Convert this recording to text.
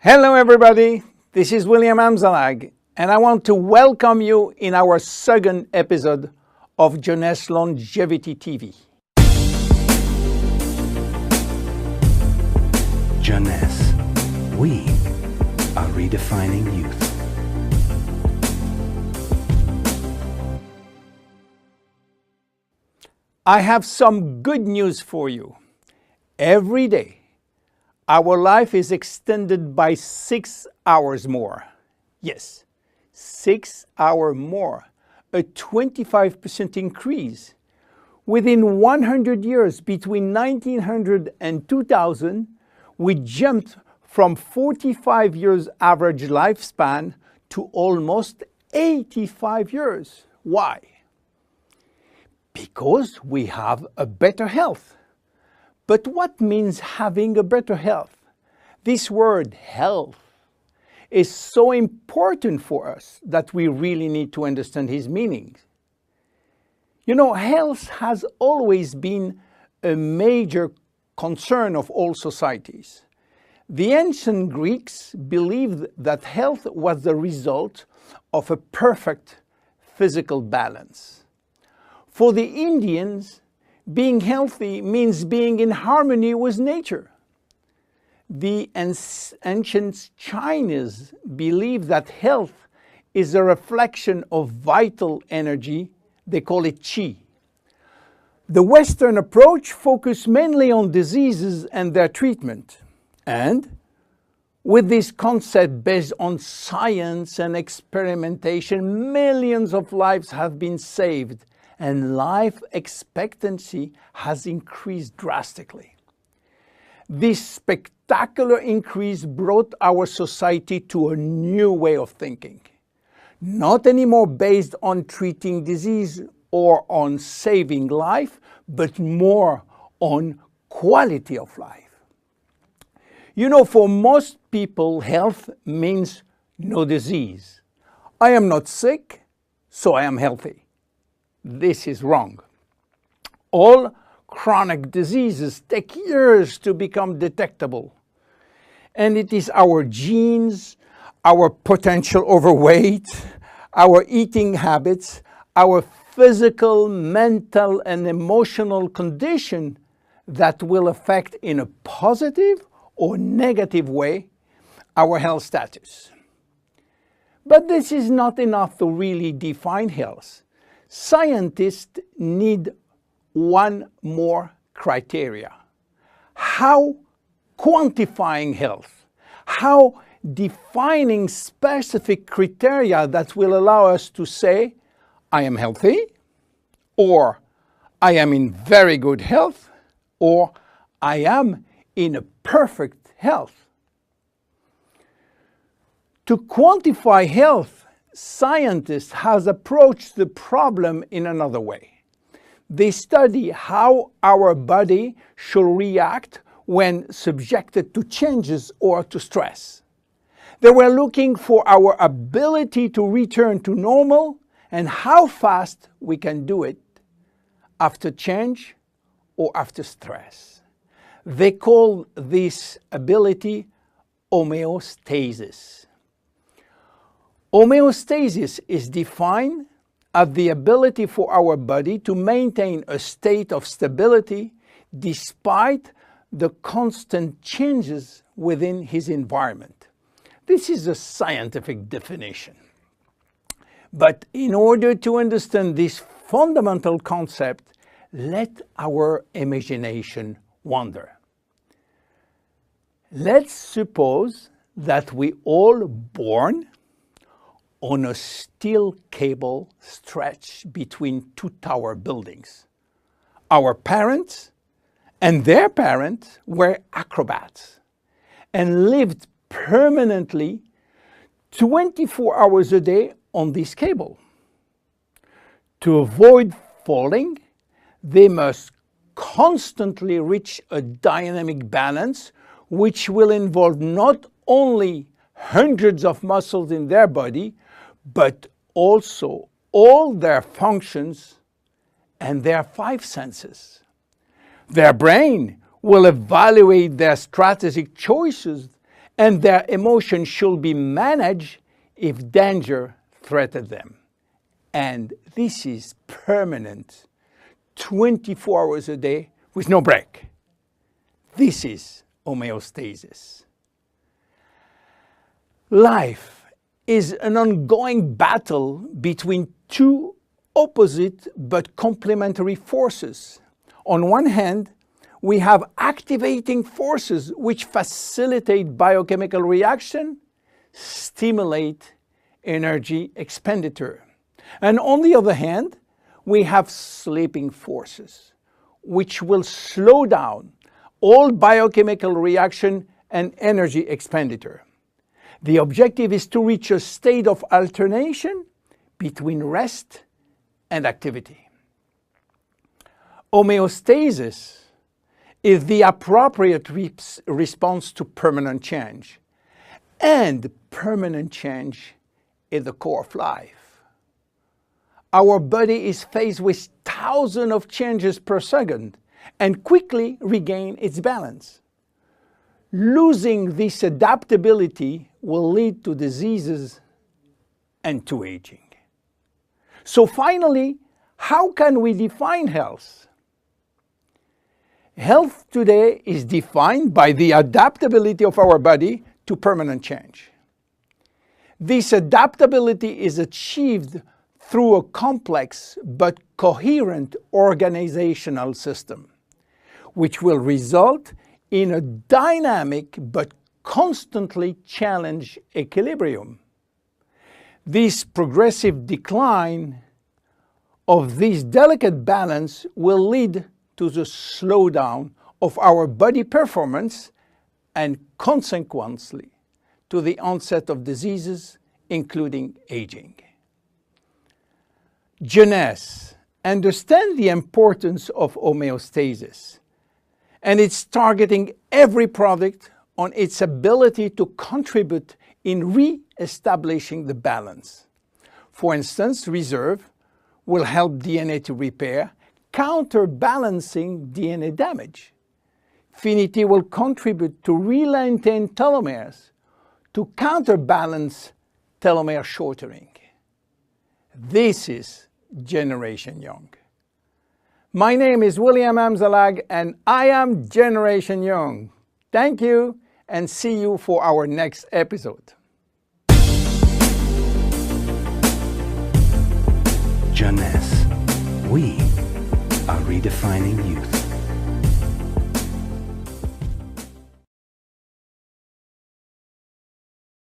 Hello everybody, this is William Amzalag, and I want to welcome you in our second episode of Jeunesse Longevity TV. Jeunesse, we are redefining youth. I have some good news for you. Every day, our life is extended by 6 hours more. Yes, 6 hours more, a 25% increase. Within 100 years, between 1900 and 2000, we jumped from 45 years average lifespan to almost 85 years. Why? Because we have a better health. But what means having a better health? This word health is so important for us that we really need to understand his meaning. You know, health has always been a major concern of all societies. The ancient Greeks believed that health was the result of a perfect physical balance. For the Indians, being healthy means being in harmony with nature. The ancient Chinese believe that health is a reflection of vital energy. They call it qi. The Western approach focuses mainly on diseases and their treatment. And with this concept based on science and experimentation, millions of lives have been saved and life expectancy has increased drastically. This spectacular increase brought our society to a new way of thinking, not anymore based on treating disease or on saving life, but more on quality of life. You know, for most people, health means no disease. I am not sick, so I am healthy. This is wrong. All chronic diseases take years to become detectable. And it is our genes, our potential overweight, our eating habits, our physical, mental, and emotional condition that will affect in a positive or negative way our health status. But this is not enough to really define health. Scientists need one more criteria. How quantifying health? How defining specific criteria that will allow us to say, I am healthy, or I am in very good health, or I am in a perfect health. To quantify health, scientists have approached the problem in another way. They study how our body should react when subjected to changes or to stress. They were looking for our ability to return to normal and how fast we can do it after change or after stress. They call this ability homeostasis. Homeostasis is defined as the ability for our body to maintain a state of stability despite the constant changes within his environment. This is a scientific definition. But in order to understand this fundamental concept, let our imagination wander. Let's suppose that we all born on a steel cable stretched between two tower buildings. Our parents and their parents were acrobats and lived permanently 24 hours a day on this cable. To avoid falling, they must constantly reach a dynamic balance, which will involve not only hundreds of muscles in their body, but also all their functions and their 5 senses. Their brain will evaluate their strategic choices and their emotions should be managed if danger threatened them. And this is permanent, 24 hours a day with no break. This is homeostasis. Life is an ongoing battle between two opposite but complementary forces. On one hand, we have activating forces which facilitate biochemical reaction, stimulate energy expenditure. And on the other hand, we have sleeping forces which will slow down all biochemical reaction and energy expenditure. The objective is to reach a state of alternation between rest and activity. Homeostasis is the appropriate response to permanent change. And permanent change is the core of life. Our body is faced with thousands of changes per second and quickly regain its balance. Losing this adaptability will lead to diseases and to aging. So finally, how can we define health? Health today is defined by the adaptability of our body to permanent change. This adaptability is achieved through a complex but coherent organizational system, which will result in a dynamic but constantly challenged equilibrium. This progressive decline of this delicate balance will lead to the slowdown of our body performance and consequently to the onset of diseases, including aging. Jeunesse understands the importance of homeostasis, and it's targeting every product on its ability to contribute in re-establishing the balance. For instance, Reserve will help DNA to repair, counterbalancing DNA damage. Finity will contribute to re-lengthen telomeres to counterbalance telomere shortening. This is Generation Young. My name is William Amzalag and I am Generation Young. Thank you and see you for our next episode. Jeunesse. We are redefining youth.